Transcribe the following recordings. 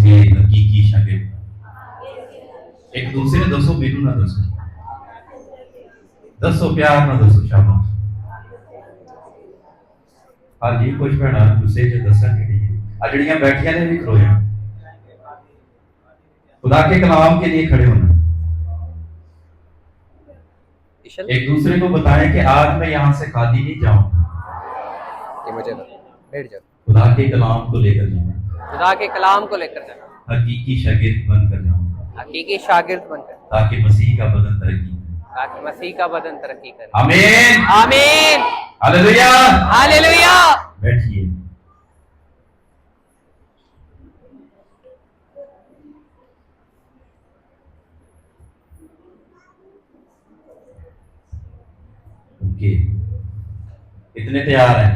उसके हकीकी शागिर्द। एक दूसरे दसो, मेनू ना दसो, दसो प्यार ना दसो, शाबाश। हाँ जी, कुछ भैन गुस्से च दसन जड़ियां बैठिया ने भी खलो जाए, खुदा के कलाम के लिए खड़े होना। एक दूसरे को बताएं कि आज मैं यहाँ से खाली नहीं जाऊंगा, ये मुझे बैठ जाओ, खुदा के कलाम को लेकर जाऊंगा, खुदा के कलाम को लेकर जाना, हकीकी शागिर्द बनकर जाऊंगा, हकीकी शागिर्द बनकर, ताकि मसीह का बदन तरक्की करे, ताकि मसीह का बदन तरक्की करे। आमीन आमीन, हालेलुया हालेलुया। बैठिए। ओके, कितने तैयार हैं?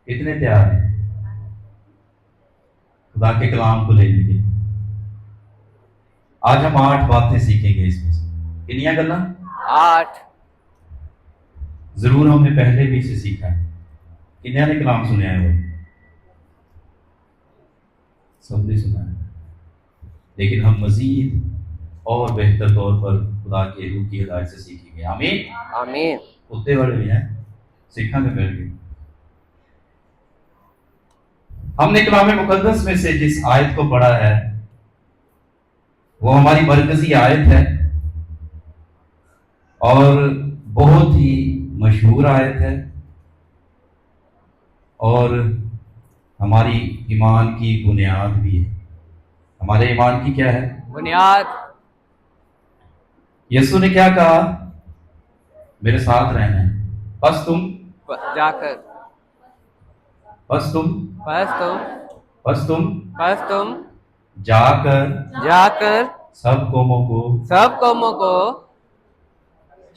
कितने तैयार हैं खुदा के कलाम को लेने के? आज हम 8 बातें सीखेंगे इसमें से। कितनी गल्ला? 8। जरूर हमने पहले भी इसे सीखा है। किन्या ने कलाम सुना है? वो सबने सुना है, लेकिन हम मजीद और बेहतर तौर पर खुदा के रूह की हिदायत से सीखेंगे। आमीन आमीन। उत्ते वाले भी हैं, सीखेंगे मिलकर। हमने कलाम मुकद्दस में से जिस आयत को पढ़ा है वो हमारी मरकजी आयत है और बहुत ही मशहूर आयत है और हमारी ईमान की बुनियाद भी है। हमारे ईमान की क्या है? बुनियाद। यीशु ने क्या कहा? मेरे साथ रहना है, बस तुम जाकर, बस तुम बस तुम, बस तुम बस तुम जाकर जाकर सब कौमों को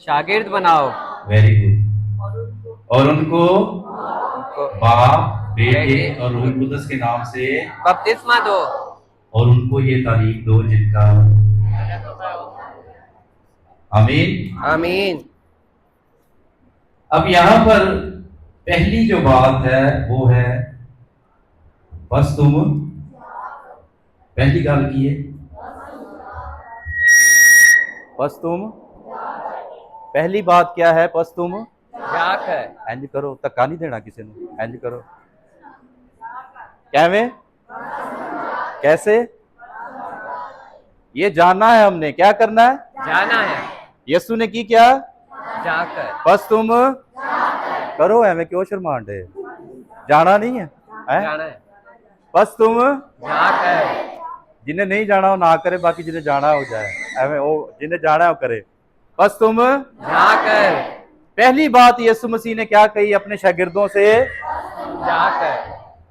शागिर्द बनाओ। Very good. और उनको बाप, बेटे और रूह कुदस के नाम से बपतिस्मा दो और उनको ये तारीफ दो जिनका। आमीन आमीन। अब यहां पर पहली जो बात है वो है बस तुम, पहली गल की है बस तुम, पहली बात क्या है? बस तुम जाकर। इंज करो, धक्का नहीं देना किसी ने, इंज करो। कैਵੇਂ? कैसे? ये जानना है हमने, क्या करना है? जाना है। यीशु ने की क्या? जाकर। बस तुम करो, एवं क्यों शर्मान दे? जाना नहीं है, जाना है। बस तुम जाकर। जिन्हें नहीं जाना वो ना करे, बाकी जिन्हें जाना हो जाए, एवं वो जिन्हें जाना है वो करे। बस तुम जाकर। पहली बात यीशु मसीह ने क्या कही अपने शागिर्दों से? जाकर।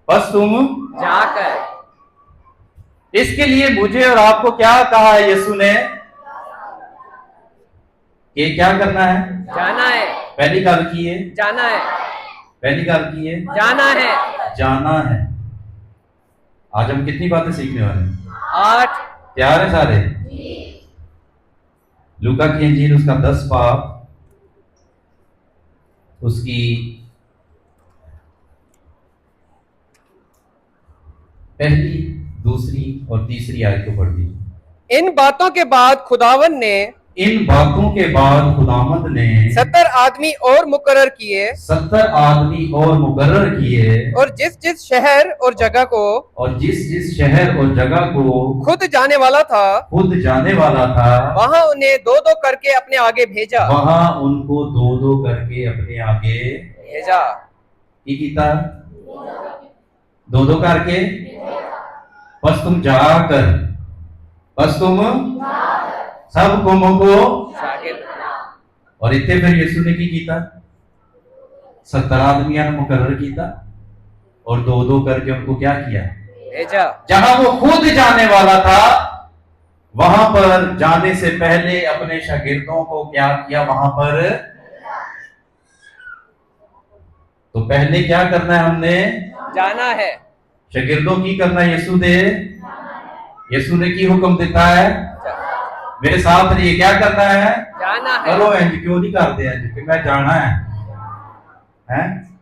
बस तुम जाकर। इसके लिए मुझे और आपको क्या कहा है यीशु ने? कि क्या करना है? जाना है। पहली गल की है जाना है। पहली गल की है जाना है। जाना है। आज हम कितनी बातें सीखने वाले हैं? 8। तैयार है सारे? लूका की इंजील उसका 10 बाब उसकी पहली, दूसरी और तीसरी आयत को पढ़ दीजिए। इन बातों के बाद खुदावन ने इन बातों के बाद खुदावंद ने 70 आदमी और मुकर्रर किए 70 आदमी और मुकर्रर किए और जिस जिस शहर और जगह को शहर और जगह को खुद जाने वाला था वहां उन्हें दो दो करके अपने आगे भेजा। वहां उनको दो दो करके अपने आगे भेजा। की कीता? दो दो करके। बस तुम जाकर, बस तुम सब कौमों को शागिर्द। और इतने फिर यीशु ने की कीता? 70 आदमियों ने मुकर्रर किया और दो दो करके उनको क्या किया? भेजा। जहां वो खुद जाने वाला था वहां पर जाने से पहले अपने शागिर्दों को क्या किया? वहां पर तो पहले क्या करना है हमने? जाना है। शागिर्दों की करना है यीशु ने की हुक्म देता है मेरे साथ रहिए, क्या करना है? जाना है। करो इंज क्यों नहीं करते हैं कि मैं जाना है? हैं?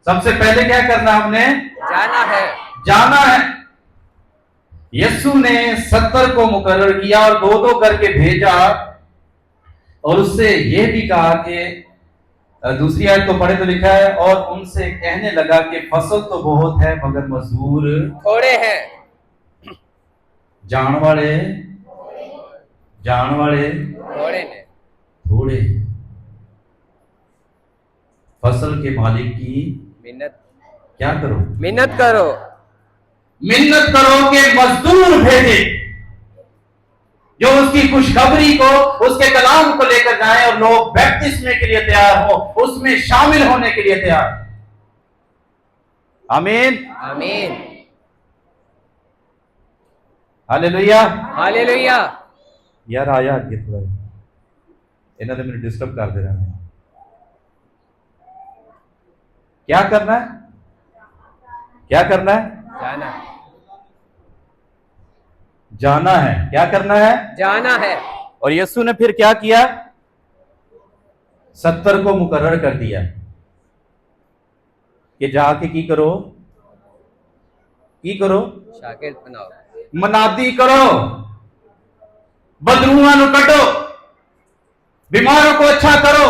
सबसे पहले क्या करना हमने? जाना है। जाना है। यीशु ने 70 को मुकर्रर किया और 2-2 करके भेजा, और उससे यह भी कहा कि दूसरी आयत को पढ़े तो लिखा है, और उनसे कहने लगा कि फसल तो बहुत है मगर मजदूर थोड़े हैं। जान वाले थोड़े ने। थोड़े। फसल के मालिक की मिन्नत क्या करो? मिन्नत करो। मिन्नत करो कि मजदूर भेजे जो उसकी खुशखबरी को, उसके कलाम को लेकर जाए और लोग बैप्टिस्म के लिए तैयार हो, उसमें शामिल होने के लिए तैयार। आमीन आमीन। Hallelujah hallelujah. यार आया अगे थोड़ा, इन्होंने मैंने डिस्टर्ब कर दे रहा है। क्या करना है? क्या करना है? जाना। जाना है। क्या करना है? जाना है। और यीशु ने फिर क्या किया? 70 को मुकर्रर कर दिया कि जाके की करो? शागिर्द बनाओ। मनादी करो, बदरूहां नु कटो, बीमारों को अच्छा करो,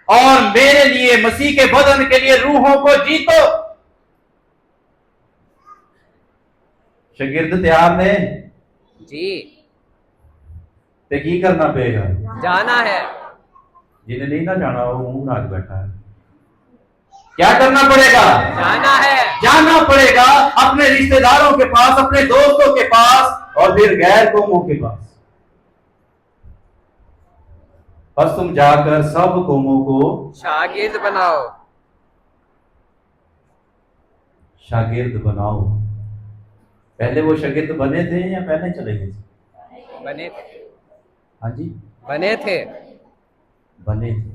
और मेरे लिए, मसीह के बदन के लिए रूहों को जीतो। शागिर्द तैयार ने जी। ते की करना पेगा? जाना है। जिन्हें नहीं ना जाना वो मुंह नाच बैठा है। क्या करना पड़ेगा? जाना है। जाना पड़ेगा अपने रिश्तेदारों के पास, अपने दोस्तों के पास, और फिर गैर कौमों के पास। बस तुम जाकर सब कौमों को शागिर्द बनाओ। शागिर्द बनाओ। पहले वो शागिर्द बने थे या पहले चले गए? बने थे। हाँ जी, बने थे। बने थे।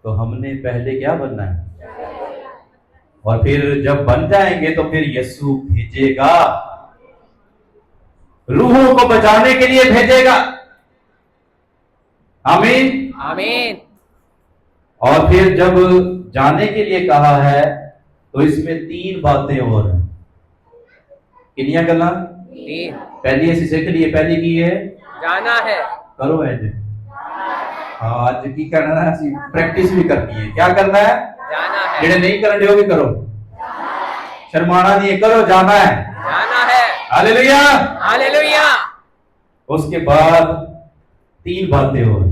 तो हमने पहले क्या बनना है? और फिर जब बन जाएंगे तो फिर यीशु भेजेगा, रूहों को बचाने के लिए भेजेगा। आमीन आमीन। और फिर जब जाने के लिए कहा है तो इसमें 3 बातें और हैं। किनिया गल्ला? 3। पहली ऐसी सीख लिए, पहली की है जाना है। करो है जी। हाँ, आज की करना है, प्रैक्टिस भी करनी है। क्या करना है? जाना है। जेडे नहीं करने हो भी करो, शर्माना नहीं है, करो। जाना है। जाना है। Hallelujah hallelujah. उसके बाद 3 बातें और।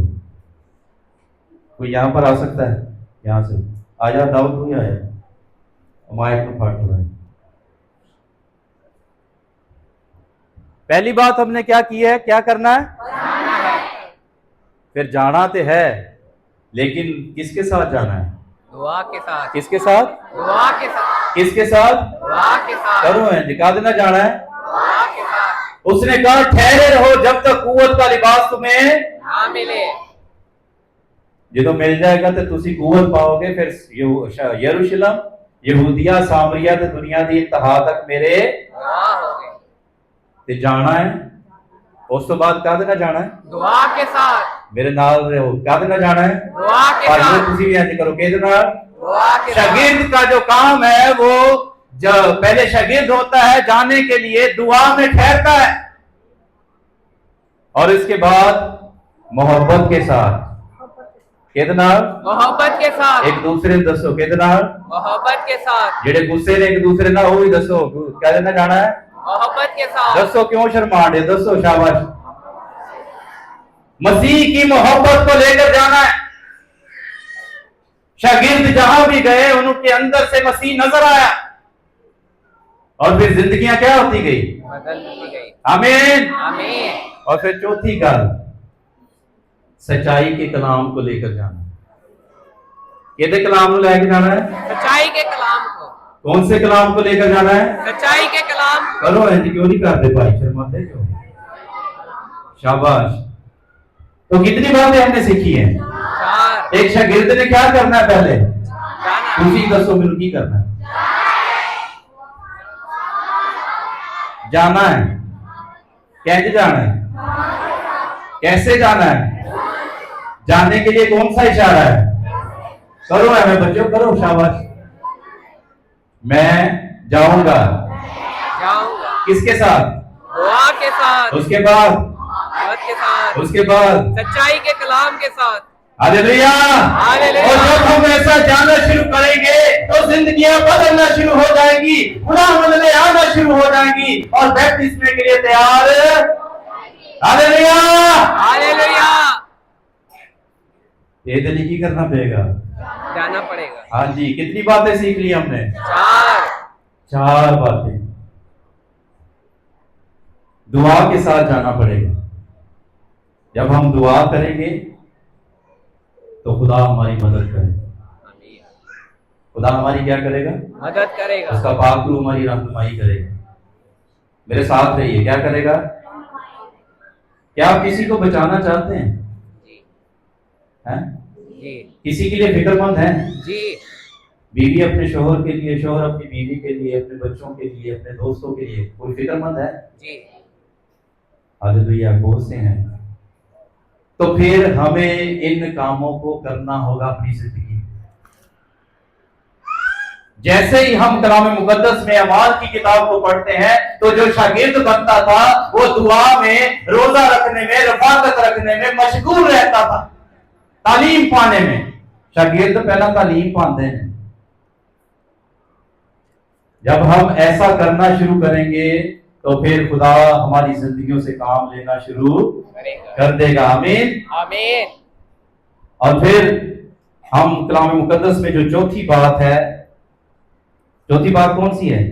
कोई यहां पर आ सकता है? यहां से आजा, दाऊद कोई आया? माइक में फाट रहा है। पहली बात हमने क्या की है? क्या करना है? जाना है। फिर जाना तो है, लेकिन किसके साथ जाना है? दुआ के साथ। किसके साथ? दुआ के साथ। किसके साथ? दुआ के साथ। करो है, दिखा देना जाना है। दुआ के साथ। उसने कहा ठहरे रहो जब तक कुव्वत का लिबास तुम्हें ना मिले। जो मिल जाएगा तो तुसी कुव्वत पाओगे। फिर यरूशलेम, यहूदिया, सामरिया ते दुनिया दी इंतहा तक मेरे दुआ हो गए। ते जाना है। उस तो बाद क्या देना जाना है? दुआ के साथ। मेरे नाल रहो। क्या देना जाना है? दुआ के साथ। तुसी भी ऐसे करो। के देना? दुआ के साथ। शागिर्द का जो काम है वो जब पहले शागिर्द होता है, जाने के लिए दुआ में ठहरता है, और इसके बाद मोहब्बत के साथ। कितना? मोहब्बत के साथ। एक दूसरे ने दसो। कितना? मोहब्बत के साथ। जेडे गुस्से ने एक दूसरे ना, वो भी दसो। क्या देना जाना है? मोहब्बत के साथ। दसो। क्यों शर्मा रहे? दसो। शाबाश। मसीह की मोहब्बत को लेकर जाना है। शागिर्द जहां भी गए उनके अंदर से मसीह नजर आया, और फिर जिंदगियां क्या होती गई? बदलती गई। आमीन आमीन। और फिर चौथी गल, सच्चाई के कलाम को लेकर जाना। किहदे कलाम को लेकर जाना है? सच्चाई के कलाम को। कौन से कलाम को लेकर जाना है? सच्चाई के कलाम को। करो ऐसे क्यों नहीं करते भाई, शर्माते क्यों? शाबाश। तो कितनी बातें हमने सीखी हैं? 4। एक शागिर्द ने क्या करना है? पहले जाना। तुसी दसो मैनू की करना है? जाना है। कैसे जाना है? कैसे जाना है? जाने के लिए कौन सा इशारा है? करो है मैं बच्चों, करो। शाबाश। मैं जाऊंगा। जाऊंगा किसके साथ? दुआ के साथ, उसके बाद? मोहब्बत के साथ, उसके बाद? सच्चाई के कलाम के साथ। हालेलुया। हालेलुया। और जब हम ऐसा जाना शुरू करेंगे तो जिंदगियां बदलना शुरू हो जाएंगी, खुदा बदले आना शुरू हो जाएंगी और बैप्टिस्म के लिए तैयार। हालेलुया। हालेलुया। ये दिली करना पड़ेगा, जाना पड़ेगा। हाँ जी। कितनी बातें सीख ली हमने? 4। 4 बातें। दुआ के साथ जाना पड़ेगा। जब हम दुआ करेंगे तो खुदा हमारी मदद करेगा। खुदा हमारी क्या करेगा? मदद करेगा। उसका पाक रूह हमारी रहनुमाई करेगा। मेरे साथ रहिए। क्या करेगा? क्या आप किसी को बचाना चाहते हैं? जी। हैं? जी। किसी के लिए फिक्रमंद है? जी। बीवी अपने शोहर के लिए, शोहर अपनी बीवी के लिए, अपने बच्चों के लिए, अपने दोस्तों के लिए कोई फिक्रमंद है? जी। हालेलुया। बहुत से हैं। तो फिर हमें इन कामों को करना होगा अपनी जिंदगी। जैसे ही हम कलाम मुकद्दस में अमाल की किताब को पढ़ते हैं तो जो शागिर्द बनता था वो दुआ में, रोजा रखने में, रफाकत रखने में मशगूल रहता था, तालीम पाने में। शागिर्द पहला तालीम पाते हैं। जब हम ऐसा करना शुरू करेंगे तो फिर खुदा हमारी जिंदगियों से काम लेना शुरू कर देगा। आमीन आमीन। और फिर हम कलाम मुकद्दस में जो चौथी बात है, चौथी बात कौन सी है?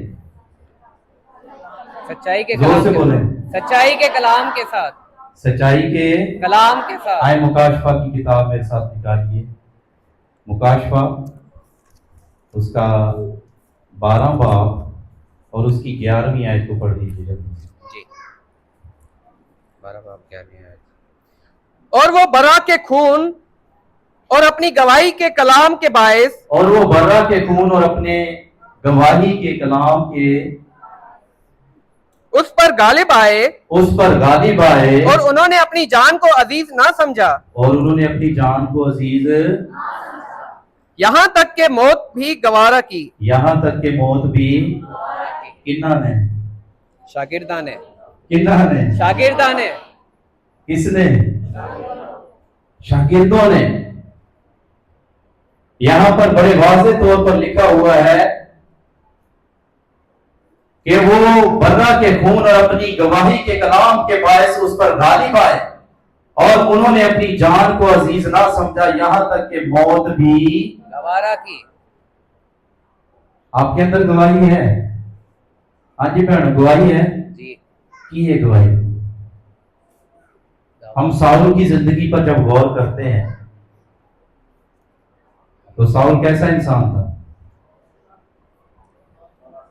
सच्चाई के जोर से बोले। सच्चाई के कलाम के साथ। सच्चाई के कलाम के साथ। आए मुकाशफा की किताब मेरे साथ निकालिए। मुकाशफा उसका 12 बाब और उसकी 11वीं आयत को पढ़ लीजिए जल्दी जी। 12 बाब 11वीं आयत। और वो बर्रा के खून और अपनी गवाही के कलाम के बायस, और वो बर्रा के खून और अपने गवाही के कलाम के उस पर गालिब आए, और उन्होंने अपनी जान को अजीज ना समझा, और उन्होंने अपनी जान को अजीज यहाँ तक के मौत भी गवारा की। यहाँ तक के मौत भी किन्ना ने? शागिर्दा ने। किन्ना ने? शागिर्दा ने। किसने? शागिर्दों ने। यहां पर बड़े वाज़े तौर पर लिखा हुआ है कि वो बर्रा के खून और अपनी गवाही के कलाम के बायस उस पर गालिब आए और उन्होंने अपनी जान को अजीज ना समझा, यहां तक कि मौत भी गवारा की। आपके अंदर गवाही है? हाँ जी बहन, गवाही है जी। की है गवाही। हम साउल की जिंदगी पर जब गौर करते हैं तो साउल कैसा इंसान था?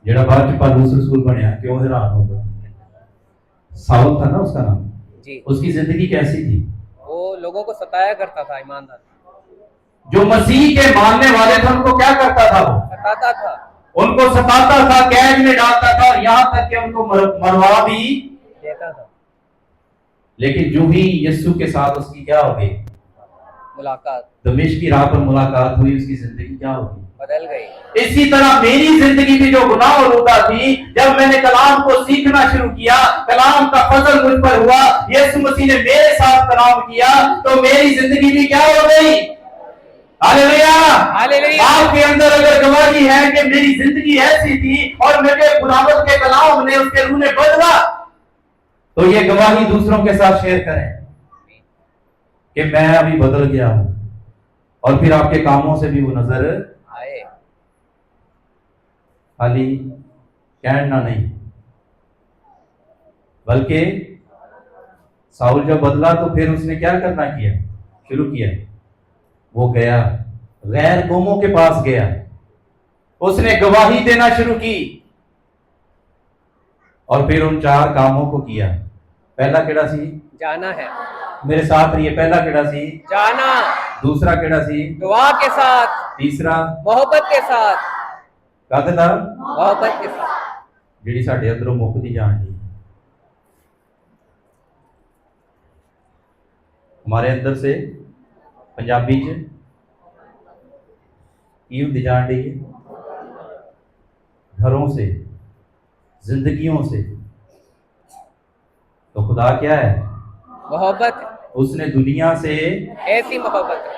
जेड़ा बाद पालूस रसूल बनया, क्यों हैरान होगा? साउल था ना उसका नाम जी। उसकी जिंदगी कैसी थी? वो लोगों को सताया करता था, ईमानदार। जो मसीह के मानने वाले थे उनको क्या करता था? वो सताता था, उनको सताता था, कैद में डालता था और यहां तक कि उनको मरवा भी देता था। लेकिन जो ही यीशु के साथ उसकी क्या हो गई मुलाकात, दमिश्क की राह पर मुलाकात हुई, उसकी जिंदगी क्या हो गई? बदल गई। इसी तरह मेरी जिंदगी भी जो गुनाह और रुदा थी, जब मैंने कलाम को सीखना शुरू किया, कलाम का फजल मुझ पर हुआ, यीशु मसीह ने मेरे साथ कलाम किया, तो मेरी जिंदगी भी क्या हो गई? हालेलुया। हालेलुया। आपके अंदर अगर गवाही है कि मेरी जिंदगी ऐसी थी और मेरे खुदावंद के कलाम ने, उसके रूह ने बदला, तो ये गवाही दूसरों के साथ शेयर करें कि मैं अभी बदल गया हूं, और फिर आपके कामों से भी वो नजर आए। खाली कहना नहीं, बल्कि साउल जब बदला तो फिर उसने क्या करना किया शुरू किया? वो गया गैर कौमों के पास गया, उसने गवाही देना शुरू की और फिर उन 4 कामों को किया। पहला केड़ा सी? जाना है। मेरे साथ रहिए। पहला केड़ा सी? जाना। दूसरा केड़ा सी? दुआ के साथ। तीसरा? मोहब्बत के साथ। कहते था मोहब्बत के साथ, जिहड़ी साडे अंदरों मुक्कदी जान दी। हमारे अंदर से पंजाबी च की हुंदी जान दी? घरों से, जिंदगियों से। तो खुदा क्या है? मोहब्बत। उसने दुनिया से ऐसी मोहब्बत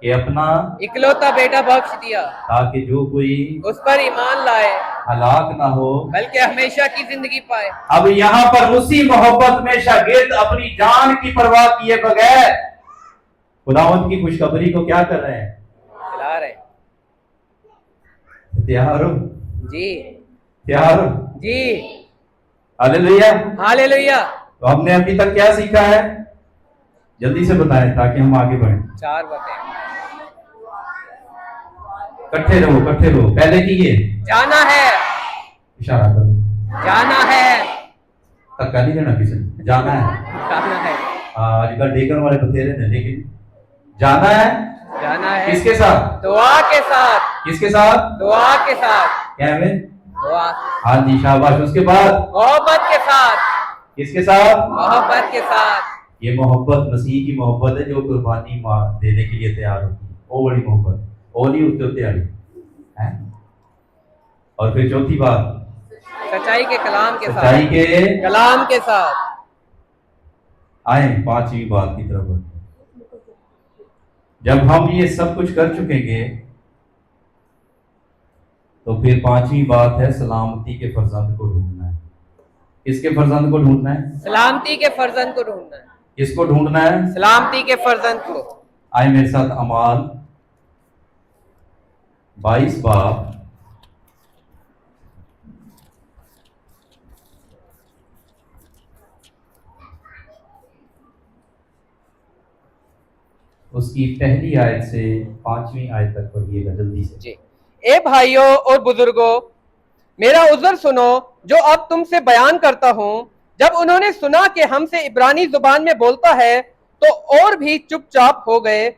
कि अपना इकलौता बेटा बख्श दिया, ताकि जो कोई उस पर ईमान लाए हलाक ना हो बल्कि हमेशा की जिंदगी पाए। अब यहाँ पर उसी मोहब्बत में शागिर्द अपनी जान की परवाह किए बगैर खुदावंद की खुशखबरी को क्या कर रहे हैं? खिला रहे। तैयार हो? जी तैयार हो? जी। हालेलुया। हालेलुया। तो हमने अभी तक क्या सीखा है? जल्दी से बताएं ताकि हम आगे बढ़ें। 4 बातें। इकट्ठे रहो, इकट्ठे रहो। पहले की ये जाना है, इशारा करो, जाना है, धक्का नहीं देना किसी ने, जाना है। जाना है। आजकल डेकन वाले बतेरे ने, लेकिन जाना है। जाना है किसके साथ? दुआ के साथ। किसके साथ? दुआ के साथ। क्या है? दुआ। हाँ जी, शाबाश। उसके बाद मोहब्बत के साथ। किसके साथ? मोहब्बत के साथ। ये मोहब्बत मसीह की मोहब्बत है जो कुर्बानी देने के लिए तैयार होती है। वो बड़ी मोहब्बत, वो नहीं उतरते वाली है। और फिर चौथी बात, सच्चाई के कलाम के साथ। सच्चाई के कलाम के साथ। आए पांचवी बात की तरफ बढ़ते हैं। जब हम ये सब कुछ कर चुकेंगे तो फिर पांचवी बात है सलामती के फर्जंद को ढूंढना है। किसके फर्जंद को ढूंढना है? सलामती के फर्जंद को ढूंढना है। किसको ढूंढना है? सलामती के फर्जंद को। आए मेरे साथ अमाल 22 बाब उसकी पहली आयत से 5वीं आयत तक पढ़िएगा जल्दी से। जी। ए भाइयों और बुजुर्गों, मेरा उज़्र सुनो जो अब तुमसे बयान करता हूं। जब उन्होंने सुना कि हमसे इब्रानी जुबान में बोलता है तो और भी चुपचाप हो गए।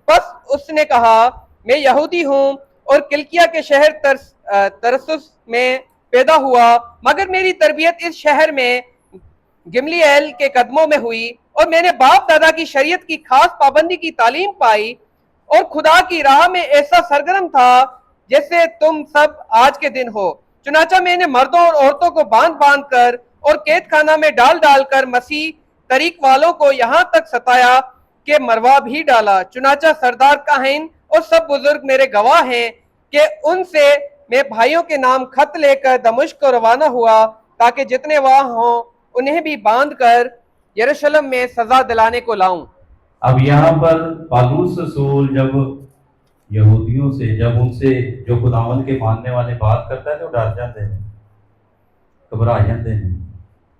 बस उसने कहा, मैं यहूदी हूं और किलकिया के शहर तरसुस में पैदा हुआ, मगर मेरी तरबियत इस शहर में गिमलीएल के कदमों में हुई और मैंने बाप दादा की शरीयत की खास पाबंदी की तालीम पाई और खुदा की राह में ऐसा सरगर्म था जैसे तुम सब आज के दिन हो। चुनाचा मैंने मर्दों और औरतों को बांध बांध कर और कैद खाना में डाल डाल कर मसीह तरीक वालों को यहाँ तक सताया कि मरवा भी डाला। चुनाचा सरदार काहिन और सब बुजुर्ग मेरे गवाह हैं कि उनसे मैं भाइयों के नाम खत लेकर दमिश्क को रवाना हुआ ताकि जितने वहां हों उन्हें भी बांध कर यरूशलेम में सजा दिलाने को लाऊं। अब यहाँ पर पौलुस रसूल जब यहूदियों से, जब उनसे जो खुदावंद के मानने वाले बात करता है तो डर जाते हैं, घबरा जाते हैं।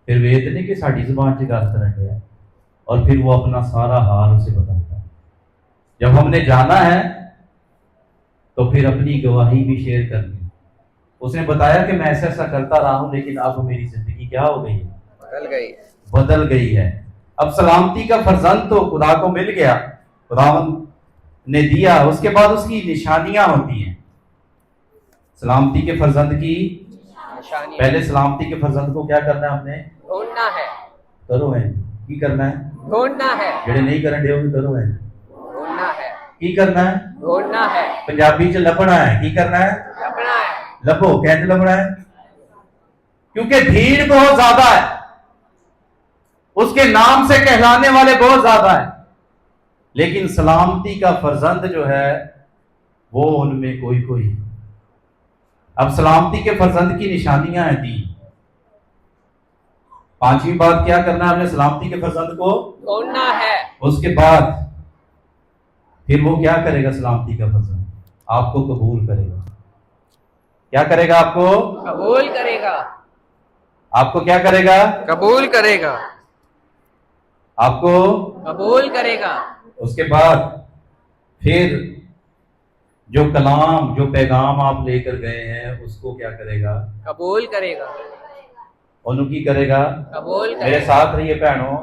फिर वे इतने कि साड़ी जुबान च गल करन दिया और फिर वो अपना सारा हाल उसे बताता है। जब हमने जाना है तो फिर अपनी गवाही भी शेयर करनी। उसने बताया कि मैं ऐसा ऐसा करता रहा हूं लेकिन अब मेरी जिंदगी क्या हो गई है? बदल गई है। अब सलामती का फर्जंद तो खुदा को मिल गया, खुदावंद ने दिया। उसके बाद उसकी निशानियां होती हैं सलामती के फर्जंद की। पहले सलामती के फर्जंद को क्या करना है? हमने ढूंढना है। करो है की करना है? ढूंढना है। जेड़े नहीं करन दे भी करो है। ढूंढना है। की करना है? ढूंढना है। पंजाबी च लभना है। की करना है? लभना है। लभो। कैसे लभना है? क्योंकि भीड़ बहुत ज्यादा है, उसके नाम से कहलाने वाले बहुत ज्यादा है, लेकिन सलामती का फर्जंद जो है वो उनमें कोई कोई। अब सलामती के फर्जंद की निशानियां हैं 3। पांचवी बात क्या करना है? हमने सलामती के फर्जंद को ढूंढना है। उसके बाद फिर वो क्या करेगा? सलामती का फर्जंद आपको कबूल करेगा। क्या करेगा? आपको कबूल करेगा। आपको क्या करेगा? कबूल करेगा। आपको कबूल करेगा। उसके बाद फिर जो कलाम, जो पैगाम आप लेकर गए हैं उसको क्या करेगा? कबूल करेगा। उनकी करेगा? कबूल करेगा। मेरे साथ रहिए बहनों,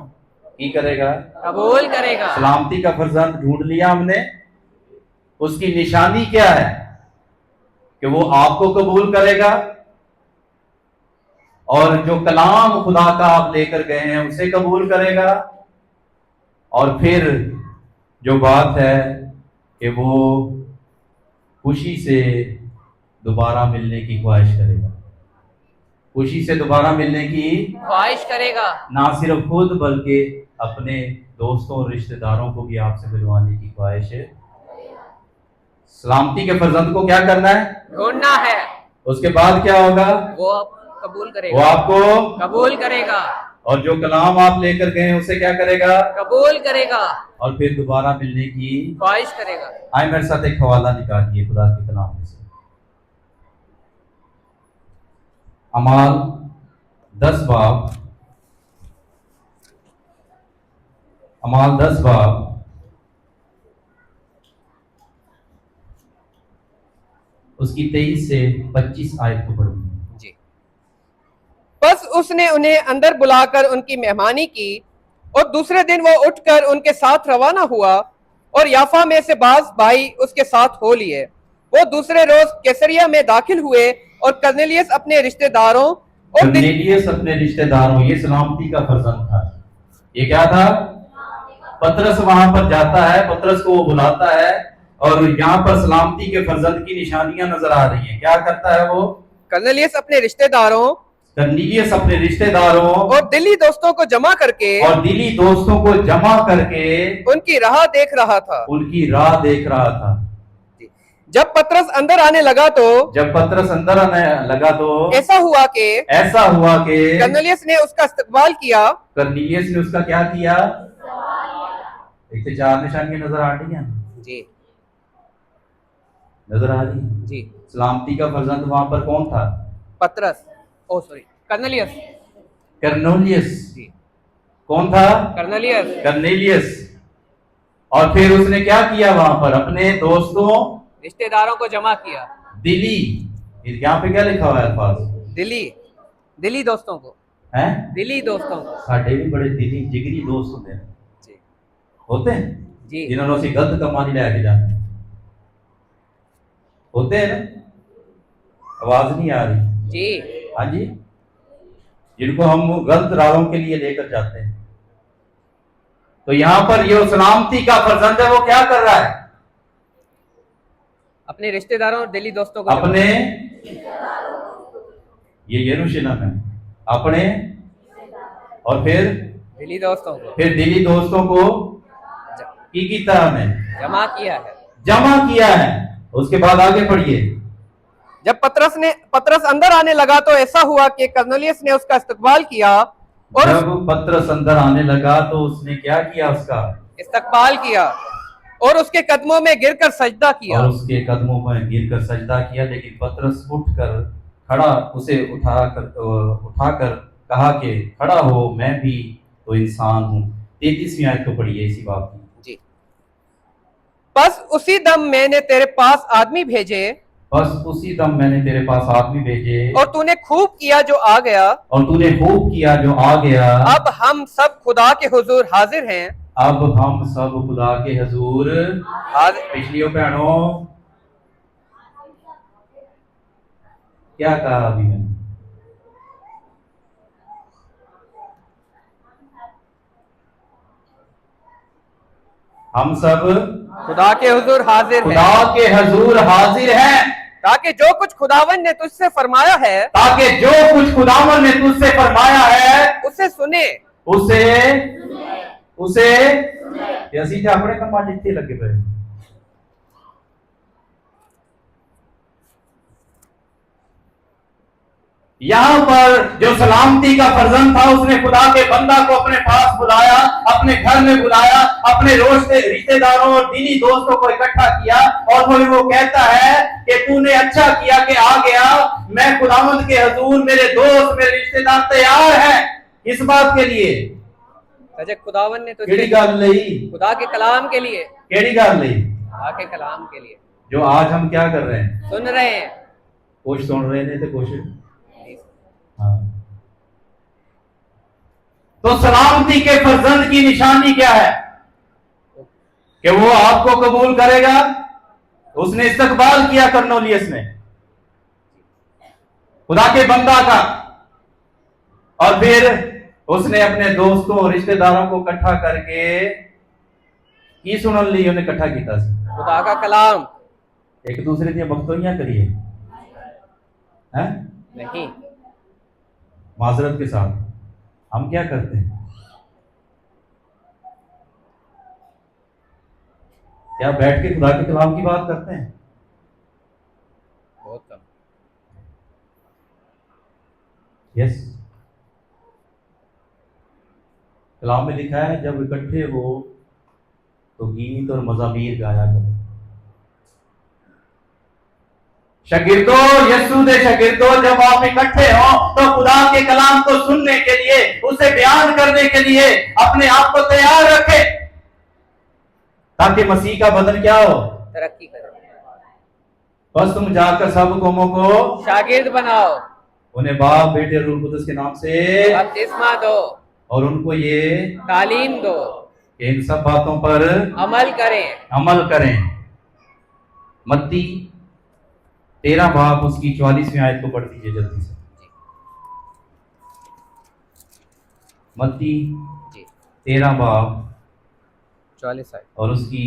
की करेगा? कबूल करेगा। सलामती का फर्जंद ढूंढ लिया हमने। उसकी निशानी क्या है? कि वो आपको कबूल करेगा और जो कलाम खुदा का आप लेकर गए हैं उसे कबूल करेगा। और फिर जो बात है कि वो खुशी से दोबारा मिलने की ख्वाहिश करेगा, खुशी से दोबारा मिलने की ख्वाहिश करेगा। ना सिर्फ खुद बल्कि अपने दोस्तों और रिश्तेदारों को भी आपसे मिलवाने की ख्वाहिश है। सलामती के फर्जंद को क्या करना है? ढूंढना है। उसके बाद क्या होगा? वो आप कबूल वो करेगा, आपको कबूल करेगा, और जो कलाम आप लेकर गए उसे क्या करेगा? कबूल करेगा, और फिर दोबारा मिलने की ख्वाहिश करेगा। आए मेरे साथ एक हवाला निकालिए खुदा के कलाम में से, अमाल 10 बाब, अमाल 10 बाब उसकी 23 से 25 आयत को पढ़ूंगी। जी। बस उसने उन्हें अंदर बुलाकर उनकी मेहमानी की और दूसरे दिन वो उठकर उनके साथ रवाना हुआ और याफा में से बाज भाई उसके साथ हो लिए। वो दूसरे रोज कैसरिया में दाखिल हुए और कर्नेलियस अपने रिश्तेदारों और कर्नेलियस अपने रिश्तेदारों, ये सलामती का फर्जंद था। ये क्या था? पतरस वहां पर जाता है, पतरस को वो बुलाता है और यहाँ पर सलामती के फर्जंद की निशानियां नजर आ रही हैं। क्या करता है वो? कर्नेलियस अपने रिश्तेदारों, कर्नेलियस अपने रिश्तेदारों और दिली दोस्तों को जमा करके, और दिली दोस्तों को जमा करके उनकी राह देख रहा था, उनकी राह देख रहा था। जब पतरस अंदर आने लगा तो, जब पतरस अंदर आने लगा तो ऐसा हुआ कि कर्नेलियस ने उसका इस्तकबाल किया। कर्नेलियस ने उसका क्या किया? एक से 4 निशानियां नजर आ रही हैं जी, नजर आ रही है जी। सलामती का फर्जंद वहां पर कौन था? पतरस, ओ सॉरी, कर्नेलियस। कर्नेलियस। जी। कौन था? कर्नेलियस। कर्नेलियस। और फिर उसने क्या किया? वहां पर अपने दोस्तों, रिश्तेदारों को जमा किया। दिली, यहाँ पे क्या लिखा हुआ है अल्फाज? दिली, दिली दोस्तों को, हैं? दिली दोस्तों को। साढ़े भी बड़े दिली जिगरी दोस्त होते हैं जी, होते हैं जी, जिन्होंने उसी गलत कमानी लेके जाते होते हैं ना। आवाज नहीं आ रही जी। हाँ जी, जिनको हम गलत राहों के लिए लेकर जाते हैं। तो यहाँ पर ये सलामती का फर्जंद है, वो क्या कर रहा है? अपने रिश्तेदारों और दिली दोस्तों को अपने, ये यरूशलेम है, अपने और फिर दिली दोस्तों को, फिर दिली दोस्तों को की कीता हमें जमा किया है, जमा किया है। उसके बाद आगे पढ़िए। जब पतरस अंदर आने लगा तो ऐसा हुआ कि कर्नेलियस ने उसका इस्तकबाल किया और जब पतरस अंदर आने लगा तो उसने क्या किया? उसका इस्तकबाल किया और उसके कदमों में गिरकर सजदा किया। और उसके कदमों में गिरकर सजदा किया। लेकिन पतरस उठकर खड़ा, उसे उठाकर कहा कि खड़ा हो, मैं भी तो इंसान हूँ। 33वीं आयत को पढ़िए इसी बात की। जी। बस उसी दम मैंने तेरे पास आदमी भेजे, बस उसी दम मैंने तेरे पास आदमी भेजे, और तूने खूब किया जो आ गया, और तूने खूब किया जो आ गया। अब हम सब खुदा के हुजूर हाजिर हैं। अब हम सब खुदा के हुजूर हाजिर। पिछलियों बहनों क्या कहा अभी मैंने? हम सब खुदा के हुजूर हाजिर हैं, खुदा के हुजूर हाजिर हैं, ताकि जो कुछ खुदावन ने तुझसे फरमाया है, ताकि जो कुछ खुदावन ने तुझसे फरमाया है उसे सुने, उसे ਅਸੀਂ ਤੇ ਆਪਣੇ ਕੰਮਾਂ 'ਚ ਇੱਥੇ ਲੱਗੇ ਪਏ। यहाँ पर जो सलामती का फर्जंद था, उसने खुदा के बंदा को अपने पास बुलाया, अपने घर में बुलाया, अपने रिश्तेदारों और दीनी दोस्तों को इकट्ठा किया और फिर वो कहता है कि तूने अच्छा किया कि आ गया। मैं खुदावंद के हुजूर, मेरे दोस्त, मेरे रिश्तेदार तैयार हैं इस बात के लिए। खुदावन ने तो केड़ी गल लई? खुदा के कलाम के लिए। केड़ी गल लई? खुदा के कलाम के लिए, जो आज हम क्या कर रहे हैं? सुन रहे हैं। कुछ सुन रहे थे तो कुछ हाँ। तो सलामती के फर्जंद की निशानी क्या है? कि वो आपको कबूल करेगा। उसने इस्तकबाल किया कर्नेलियस ने खुदा के बंदा का, और फिर उसने अपने दोस्तों और रिश्तेदारों को इकट्ठा करके की सुनन ली, उन्हें इकट्ठा किया खुदा का कलाम। एक दूसरे दी बख्तोइयां करिए। हैं? नहीं। माजरत के साथ हम क्या करते हैं? क्या बैठ के खुदा के कलाम की बात करते हैं? बहुत कम। यस, कलाम में लिखा है जब इकट्ठे हो तो गीत और मज़ामीर गाया करो। शागिर्दों, यीशु दे शागिर्दों, जब आप इकट्ठे हो तो खुदा के कलाम को सुनने के लिए, उसे बयान करने के लिए अपने आप को तैयार रखें, ताकि मसीह का बदन क्या हो? तरक्की करो। बस तुम जाकर सब कौमों को शागिर्द बनाओ, उन्हें बाप, बेटे और रूह कुदस के नाम से बपतिस्मा दो और उनको ये तालीम दो कि इन सब बातों पर अमल करें। मत्ती 13 बाब उसकी 44वीं आयत को पढ़ दीजिए जल्दी से। मत्ती 13 बाब 44 आयत और उसकी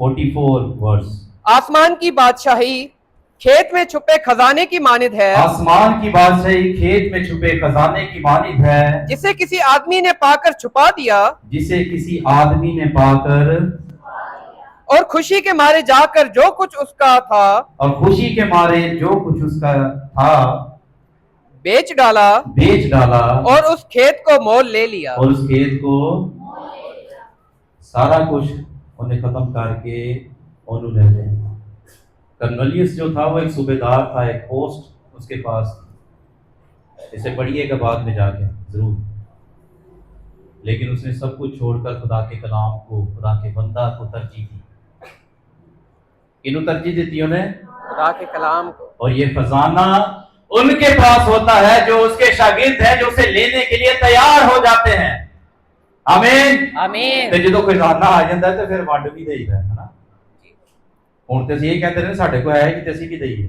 44 वर्स। आसमान की बादशाही खेत में छुपे खजाने की मानिद है। आसमान की बादशाही खेत में छुपे खजाने की मानिद है, जिसे किसी आदमी ने पाकर छुपा दिया और खुशी के मारे जाकर जो कुछ उसका था बेच डाला और उस खेत को मोल ले लिया। और उस खेत को सारा कुछ उन्हें खत्म करके और ले गए। कर्नेलियस जो था वो एक सूबेदार था, एक पोस्ट उसके पास, इसे पढ़िएगा बाद में जाके जरूर। लेकिन उसने सब कुछ छोड़कर खुदा के कलाम को, खुदा के बंदा को तरजीह दी। किन्हों तरजीह देती उन्हें? खुदा के कलाम को। और ये खजाना उनके पास होता है जो उसके शागिर्द हैं, जो उसे लेने के लिए तैयार हो जाते हैं। आमीन आमीन। तो जो खजाना आ जाता है तो फिर वंड भी देईदा है ना। हुण तो यही कहते हैं साढ़े को है कि असीं भी दईए,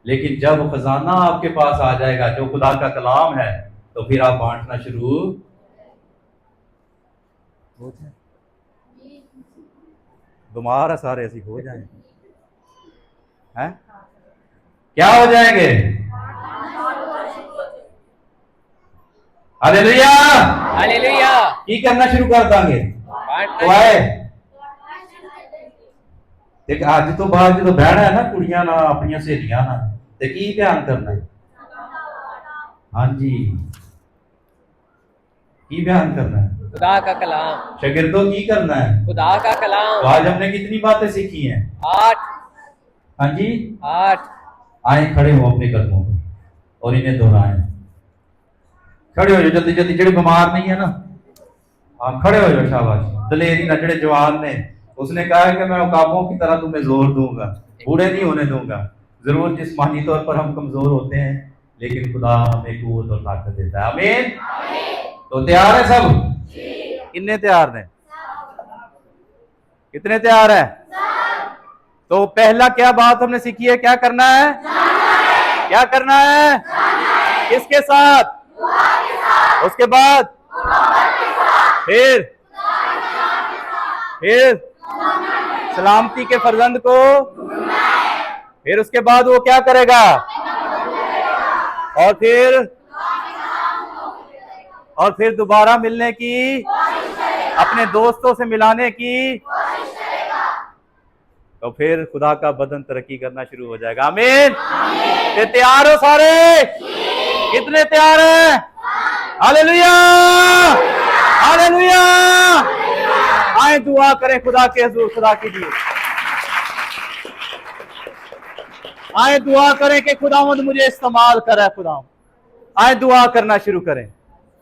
लेकिन जब खजाना आपके पास आ जाएगा जो खुदा का कलाम है, तो फिर आप बांटना शुरू हो जाए। बीमार है सारे, ऐसी हो जाए हैं? क्या हो जाएंगे? Hallelujah hallelujah. की करना शुरू कर देंगे तो आए देख। अज तो बाद जो बहना है ना कुड़ियां ना अपनी सहेलियां ना, ते की ध्यान करना है? हाँ जी, की बयान करना है? खुदा का कलाम। शागिर्दों की करना है? खुदा का कलाम। तो आज हमने कितनी बातें सीखी हैं? 8। हाँ जी 8। आए खड़े हो अपने कदमों पर और इन्हें दोहराएं। खड़े हो जाओ जल्दी जल्दी, जेडे बीमार नहीं है ना, हाँ खड़े हो जाओ। शाबाश। दलेरी ना जेडे जवान ने, उसने कहा है कि मैं उकाबों की तरह तुम्हें जोर दूंगा, बूढ़े नहीं होने दूंगा। जरूर जिस्मानी तौर पर हम कमजोर होते हैं, लेकिन खुदा हमें कुव्वत और ताकत देता है। आमीन। तो तैयार है सब? कितने तैयार हैं? कितने तैयार है? तो पहला क्या बात हमने सीखी है? क्या करना है? क्या करना है? किसके साथ? उसके बाद फिर सलामती के फर्जंद को, फिर उसके बाद वो क्या करेगा? और फिर दोबारा मिलने की, अपने दोस्तों से मिलाने की, तो फिर खुदा का बदन तरक्की करना शुरू हो जाएगा। आमीन। तो तैयार हो सारे? कितने तैयार हैं? Hallelujah hallelujah. आए दुआ करें खुदा के हुजूर, खुदा की दी। आए दुआ करें कि खुदावंद मुझे इस्तेमाल करे। खुदा आए दुआ करना शुरू करें।